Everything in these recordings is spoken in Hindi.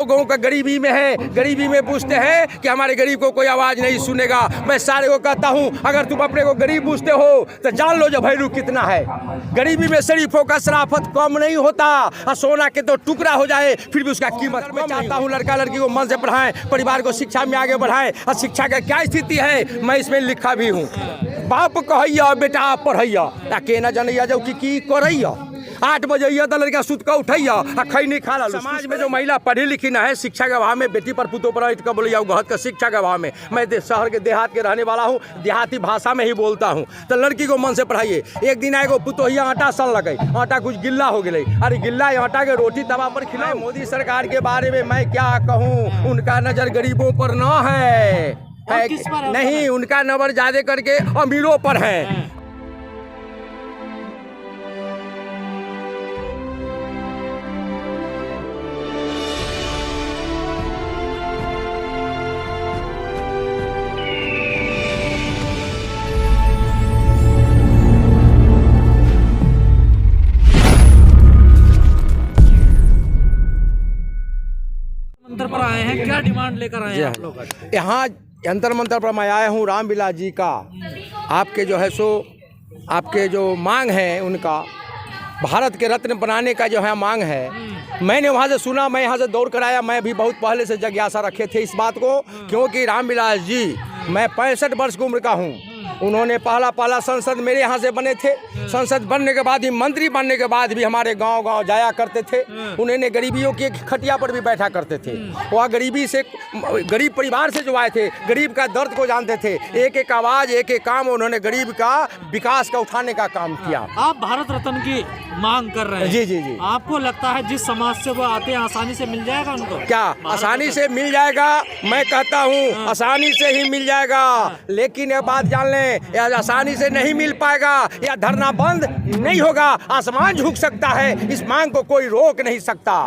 लोगों का गरीबी में है, गरीबी में पूछते हैं कि हमारे गरीब को कोई आवाज़ नहीं सुनेगा। मैं सारे को कहता हूँ, अगर तुम अपने को गरीब पूछते हो तो जान लो जो वैल्यू कितना है। गरीबी में शरीफों का शराफत कम नहीं होता, और सोना के तो टुकड़ा हो जाए फिर भी उसका कीमत। मैं चाहता हूँ लड़का लड़की को मन से पढ़ाएं, परिवार को शिक्षा में आगे बढ़ाएं। और शिक्षा का क्या स्थिति है मैं इसमें लिखा भी हूँ। बाप कहैया बेटा पढ़ैया ताकि न जनैया जो की करैया। 8 बजे तो लड़का सुत का उठैया आ खैनी खा ला। समाज में जो महिला पढ़ी लिखी ना है, शिक्षा के अभाव में बेटी पर पुतों पर इट बोलिया गहत का शिक्षा के अभाव में। मैं शहर के देहात के रहने वाला हूँ, देहाती भाषा में ही बोलता हूँ। तो लड़की को मन से पढ़ाइए। एक दिन आएगो पुतोहिया आटा सन लगे, आटा कुछ गिल्ला हो गई, अरे गिल्ला आटा के रोटी तवा पर खिलाए। मोदी सरकार के बारे में मैं क्या कहूँ, उनका नजर गरीबों पर न है नहीं, उनका नजर ज्यादा करके अमीरों पर है। मंत्र पर आए हैं, क्या डिमांड लेकर आए हैं आप लोग? यहाँ यंत्र मंत्र पर मैं आया हूँ रामविलास जी का। आपके जो है सो आपके जो मांग है उनका भारत के रत्न बनाने का जो है मांग है। मैंने वहाँ से सुना, मैं यहाँ से दौड़ कर आया। मैं भी बहुत पहले से जिज्ञासा रखे थे इस बात को, क्योंकि रामविलास जी, मैं 65 वर्ष की उम्र का हूँ। उन्होंने पहला संसद मेरे यहाँ से बने थे। संसद बनने के बाद ही, मंत्री बनने के बाद भी हमारे गांव जाया करते थे। उन्होंने गरीबियों की खटिया पर भी बैठा करते थे। वह गरीबी से, गरीब परिवार से जो आए थे, गरीब का दर्द को जानते थे। एक एक आवाज़, एक एक काम उन्होंने गरीब का विकास का उठाने का काम किया। आप भारत रत्न की मांग कर रहे हैं। जी जी जी। आपको लगता है जिस समाज से वो आते हैं आसानी से मिल जाएगा उनको? क्या आसानी से मिल जाएगा? मैं कहता हूँ आसानी से ही मिल जाएगा, लेकिन ये बात जान लें, आसानी से नहीं मिल पाएगा। या धरना बंद नहीं होगा, आसमान झुक सकता है, इस मांग को कोई रोक नहीं सकता।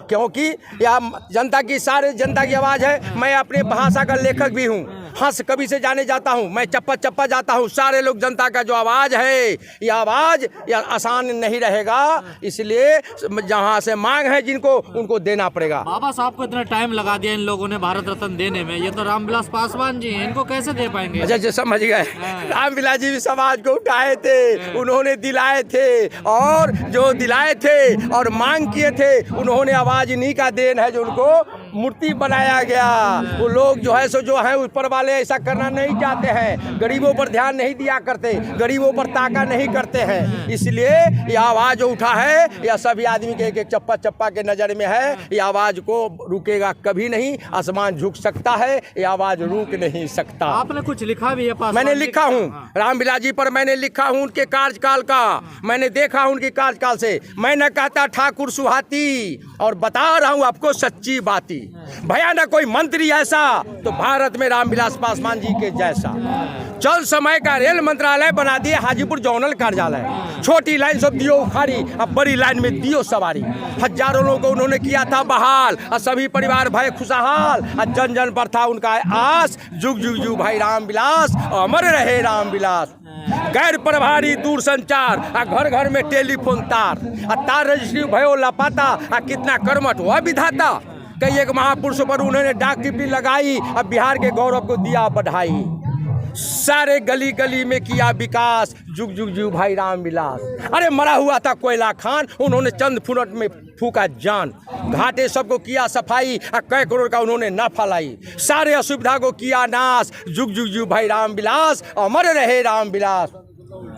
क्योंकि यह जनता की, सारे जनता की आवाज़ है। मैं अपने भाषा का लेखक भी हूँ, हंस कभी से जाने जाता हूँ, मैं चप्पा चप्पा जाता हूँ। सारे लोग जनता का जो आवाज़ है, यह आवाज़ यह आसान नहीं रहेगा। इसलिए जहाँ से मांग है जिनको, उनको देना पड़ेगा। बाबा साहब को इतना टाइम लगा दिया इन लोगों ने भारत रत्न देने में, ये तो रामविलास पासवान जी हैं, इनको कैसे दे पाएंगे? अच्छा समझ गए। रामविलास जी भी समाज को उठाए थे, उन्होंने दिलाए थे, और जो दिलाए थे और मांग किए थे, उन्होंने आवाज़ इन्हीं का देन है जो उनको मूर्ति बनाया गया। वो लोग जो है सो जो है ऊपर वाले ऐसा करना नहीं चाहते हैं, गरीबों पर ध्यान नहीं दिया करते, गरीबों पर ताका नहीं करते हैं। इसलिए ये आवाज़ जो उठा है, यह सभी आदमी के एक एक चप्पा चप्पा के नज़र में है। ये आवाज़ को रुकेगा कभी नहीं, आसमान झुक सकता है, ये आवाज़ रुक नहीं सकता। आपने कुछ लिखा भी है? मैंने लिखा हूँ रामविलास जी पर, मैंने लिखा हूँ उनके कार्यकाल का, मैंने देखा हूँ उनके कार्यकाल से। मैं न कहता ठाकुर सुहाती, और बता रहा हूँ आपको सच्ची बाती। भया न कोई मंत्री ऐसा तो भारत में रामविलास पासवान जी के जैसा। चल समय का रेल मंत्रालय बना दिए हाजीपुर जोनल कार्यालय। छोटी लाइन सब दियो उखाड़ी, अब बड़ी लाइन में दियो सवारी। हजारों लोगों को उन्होंने किया था बहाल, और सभी परिवार भय खुशहाल। और जन जन पर था उनका आस, जुग जुग जुग भाई रामविलास, अमर रहे रामविलास। गैर प्रभारी दूर संचार, घर घर में टेलीफोन तार, तार रजिस्ट्री भयो लापाता, कितना कर्मठ हुआ विधाता। कई एक महापुरुष पर उन्होंने डाक टिप्पणी लगाई, अब बिहार के गौरव को दिया बढ़ाई। सारे गली गली में किया विकास, जुग जुग जुग भाई रामविलास। अरे मरा हुआ था कोयला खान, उन्होंने चंद फुनट में फूका जान। घाटे सबको किया सफाई, कई करोड़ का उन्होंने नफा लाई। सारे असुविधा को किया नाश, जुग जुग जुग भाई रामविलास, अमर रहे रामविलास।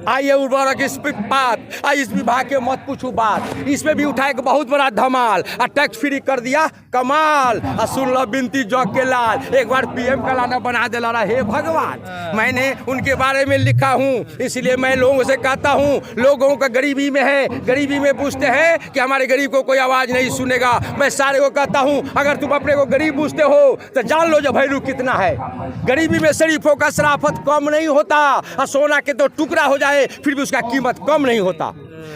आइए उर्वरक इस बात, इस विभाग के मत पूछू बात, इसमें भी उठाए एक बहुत बड़ा धमाल, टैक्स फ्री कर दिया कमाल। सुन लो बिनती जग के लाल, एक बार पीएम का लाना बना दे ला। हे भगवान, मैंने उनके बारे में लिखा हूँ, इसलिए मैं लोगों से कहता हूँ, लोगों का गरीबी में है, गरीबी में पूछते हैं कि हमारे गरीब को कोई आवाज़ नहीं सुनेगा। मैं सारे को कहता हूँ, अगर तुम अपने को गरीब पूछते हो तो जान लो जो वैल्यू कितना है। गरीबी में शरीफों का शराफत कम नहीं होता, और सोना के तो टुकड़ा हो जाए फिर भी उसका कीमत कम नहीं होता।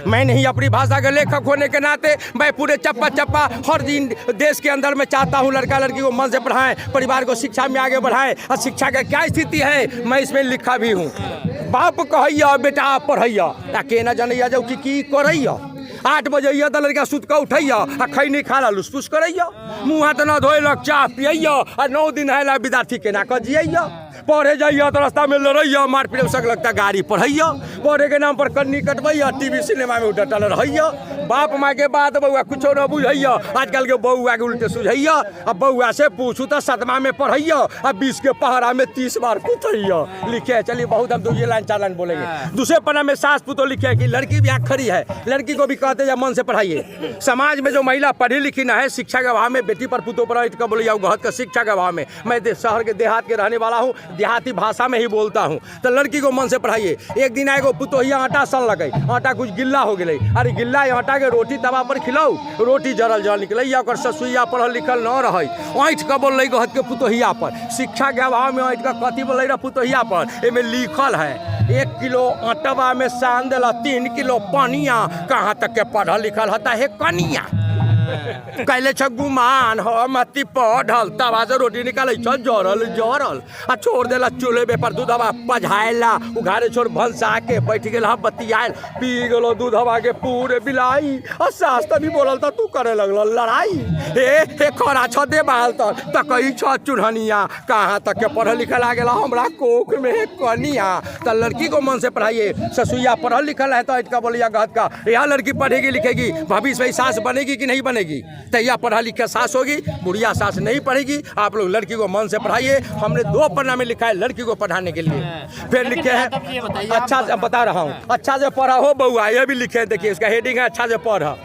मैं नहीं, अपनी भाषा के लेखक होने के नाते मैं पूरे चप्पा चप्पा हर दिन देश के अंदर में चाहता हूँ लड़का लड़की को मन से पढ़ाएं, परिवार को शिक्षा में आगे बढ़ाएं। और शिक्षा का क्या स्थिति है मैं इसमें लिखा भी हूँ। बाप कहैया बेटा पढ़ैया ताकि न जनैया जो की करैया। 8 बजे तो लड़का सुत के उठैया आ खैनी खाला लुसफुस करैया, मुँह हाथ न धोलक चाह पियैया आ 9 दिन है विद्यार्थी केना कर जियैया। पढ़े जाइए तो रास्ता में लड़ैया, मारपीट सक लगता गाड़ी पढ़ैया, पढ़े के नाम पर कन्नी कटबैया, टीवी सिनेमा में डटल रहैया। बाप माँ के बात बउआ कुछो न बुझैया, आजकल के बउआ के उल्टे सुझैया। अब बउआ से पूछू तो 7वां में पढ़ैया, अब 20 के पहरा में 30 बार कुथैया। लिखे चलिए बहुत हम 2 लाइन 4 लाइन बोलेंगे। दूसरे पन्ना में सास पुतो लिखे कि लड़की भी आँख खड़ी है, लड़की को भी कहते हैं मन से पढ़ाइए। समाज में जो महिला पढ़ी लिखी ना है, शिक्षा के अभाव में बेटी पर पुतो पर इटका बोलिए गहत का शिक्षा के अभाव में। मैं शहर के देहात के रहने वाला हूँ, देहाती भाषा में ही बोलता हूँ। तो लड़की को मन से पढ़ाइए। एक दिन आएगो पुतोहिया आटा सन लगे, आटा कुछ गिल्ला हो गए, अरे गिल्ला आटा के रोटी तवा पर खिलाऊ, रोटी जरल जल निकले या ओकर ससुइया पढ़ल लिखल न रहे, ऐठ के बोल गहत के पुतोहिया पर। शिक्षा के अभाव में ऐठ के कथी बोल रहा पुतोहिया पर, एमें लिखल है 1 किलो आटवा में सान दिला 3 किलो पनिया, कहाँ तक के पढ़ल लिखल होता है कनिया। कैले गुमान हम अति पढ़ल तवा से रोटी निकाले जरल जरल आ छोड़ देला चूल्हे पे पर दूधवा पझाएला, उघारे छोड़ भंसा के बैठ गेल बतियाल, पी गेलो दूधवा के पूरे बिलाई। और सास तभी बोलल तो तू करे लगल लड़ाई, हे खरा छ दे बाल तो कही छ चूल्हनिया, कहाँ तक के पढ़ल लिखल आ गेला हमरा कोख में कनिया। तो लड़की को मन से पढ़ाइए। ससुइया पढ़ल लिखल है तो इटका बोलिया गहत का, यह लड़की पढ़ेगी लिखेगी, भविष्य में सास बनेगी कि नहीं बनेगी। तैया पढ़ा लिखा सास होगी, बुढ़िया सास नहीं पढ़ेगी। आप लोग लड़की को मन से पढ़ाइए। हमने 2 पन्ना में लिखा है लड़की को पढ़ाने के लिए। फिर लिखे हैं अच्छा से बता रहा हूँ, अच्छा से पढ़ा हो बउआ, ये भी लिखे हैं। देखिए इसका हेडिंग है अच्छा से पढ़ा।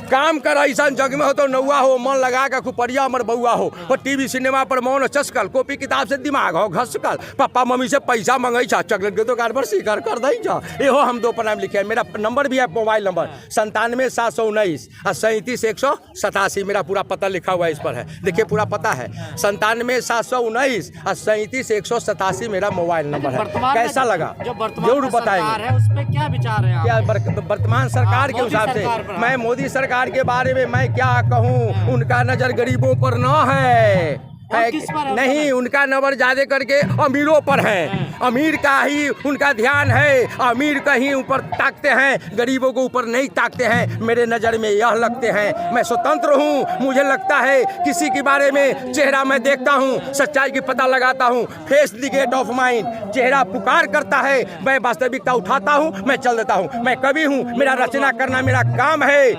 काम कर ऐसा जग में हो तो नौआ हो, मन लगा कर खुपरिया अमर बउआ हो, और टीवी सिनेमा पर मौन चस्कल, कॉपी किताब से दिमाग हो घसकल, पापा मम्मी से पैसा मंगई छा, चॉकलेट के दुकान पर शिकार कर दई छा। एहो हम 2 पन्ना में लिखे हैं। मेरा नंबर भी है, मोबाइल नंबर 97 719 और 37 187। मेरा पूरा पता लिखा हुआ इस पर है, देखिए पूरा पता है 97 719 और 37 187 मेरा मोबाइल नंबर है। कैसा लगा जरूर बताएंगे। उस पर क्या विचार है? क्या वर्तमान सरकार के हिसाब से मैं मोदी सरकार के बारे में मैं क्या कहूँ, उनका नजर गरीबों पर न है नहीं, उनका नजर ज्यादा करके अमीरों पर है। अमीर का ही उनका ध्यान है, अमीर का ही ऊपर ताकते हैं, गरीबों को ऊपर नहीं ताकते हैं। मेरे नज़र में यह लगते हैं। मैं स्वतंत्र हूँ, मुझे लगता है किसी के बारे में चेहरा मैं देखता हूँ, सच्चाई की पता लगाता हूँ। Face the gate of mind, चेहरा पुकार करता है, मैं वास्तविकता उठाता हूँ, मैं चल देता हूँ। मैं कवि हूँ, मेरा रचना करना मेरा काम है,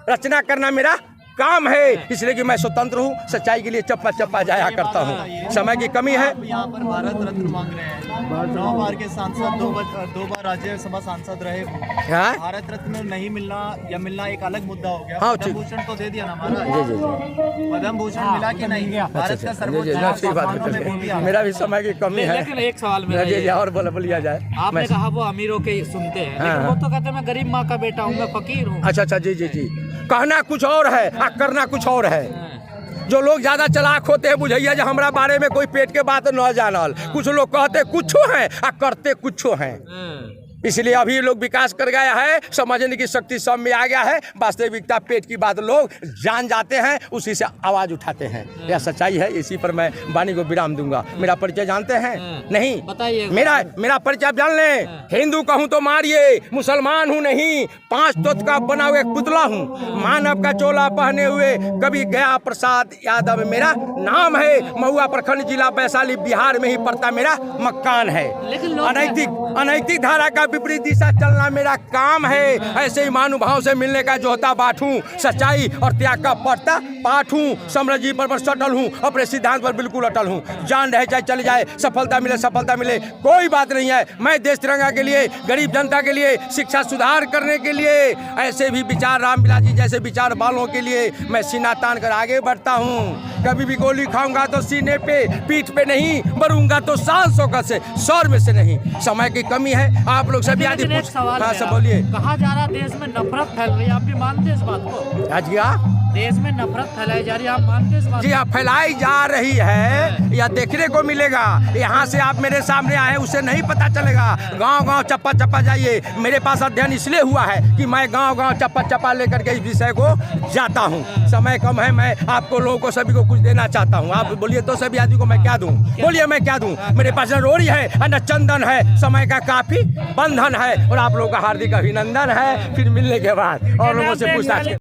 रचना करना मेरा काम है, इसलिए कि मैं स्वतंत्र हूँ, सच्चाई के लिए चप्पा चप्पा जाया करता हूँ। समय की कमी है। यहाँ पर भारत रत्न मांग रहे हैं, 9 बार के सांसद, 2 बार राज्यसभा सांसद रहे। भारत रत्न नहीं मिलना या मिलना एक अलग मुद्दा हो गया। हाँ, पद्म भूषण तो दे दिया ना हमारा। पद्म भूषण मिला कि नहीं? भारत का सर्वोच्च। मेरा भी समय की कमी है, लेकिन एक सवाल मेरा और बोलिया जाए। आपने कहा वो अमीरों के सुनते हैं, लेकिन वो तो कहते हैं मैं गरीब माँ का बेटा हूँ, मैं फकीर हूँ। अच्छा, जी। कहना कुछ और है और करना कुछ और है। जो लोग ज्यादा चालाक होते हैं बुझैया जो हमारा बारे में कोई पेट के बात न जानल। कुछ लोग कहते कुछो हैं और करते कुछो हैं। इसलिए अभी लोग विकास कर गया है, समझने की शक्ति सब में आ गया है। वास्तविकता पेट की बात लोग जान जाते हैं, उसी से आवाज उठाते हैं। यह सच्चाई है। इसी पर मैं वाणी को विराम दूंगा। मेरा परिचय जानते हैं? नहीं बताइए। मेरा परिचय आप जान लें। हिंदू कहूँ तो मारिए, मुसलमान हूँ नहीं, 5 तत्व का बना हुआ एक पुतला हूँ, मानव का चोला पहने हुए कवि गया प्रसाद यादव मेरा नाम है। महुआ प्रखंड जिला वैशाली बिहार में ही पड़ता मेरा मकान है। अनैतिक धारा का विपरीत दिशा चलना मेरा काम है। ऐसे ही महानुभाव से मिलने का जोहता बाट हूँ, सच्चाई और त्याग का पढ़ता पाठ हूँ। समृद्धि पर सटल हूँ, अपने सिद्धांत पर बिल्कुल अटल हूँ। जान रहे चाहे चले जाए, सफलता मिले कोई बात नहीं है। मैं देश तिरंगा के लिए, गरीब जनता के लिए, शिक्षा सुधार करने के लिए, ऐसे भी विचार रामविलास जी जैसे विचार वालों के लिए मैं सीना तान कर आगे बढ़ता हूँ। कभी भी गोली खाऊंगा तो सीने पे, पीठ पे नहीं, मरूंगा तो सांसों का से सौर में से नहीं। समय की कमी है। आप लोग सभी आदि सवाल बोलिए। कहा जा रहा देश में नफरत फैल रही है, आप भी मानते हैं इस बात को? आज क्या देश में नफरत फैलाई जा रही है, आप मानते हैं इस बात जी हाँ, फैलाई जा रही है, या देखने को मिलेगा। यहाँ से आप मेरे सामने आए, उसे नहीं पता चलेगा। गांव गांव चप्पा चप्पा जाइए। मेरे पास अध्ययन इसलिए हुआ है कि मैं गांव गांव चप्पा चप्पा लेकर के इस विषय को जाता हूँ। समय कम है, मैं आपको लोगों को सभी को कुछ देना चाहता हूँ। आप बोलिए तो सभी आदमी को मैं क्या दूँ? बोलिए मैं क्या दूँ? मेरे पास न रोड़ी है न चंदन है, समय का काफी बंधन है। और आप लोगों का हार्दिक अभिनंदन है। फिर मिलने के बाद और लोगों से पूछताछ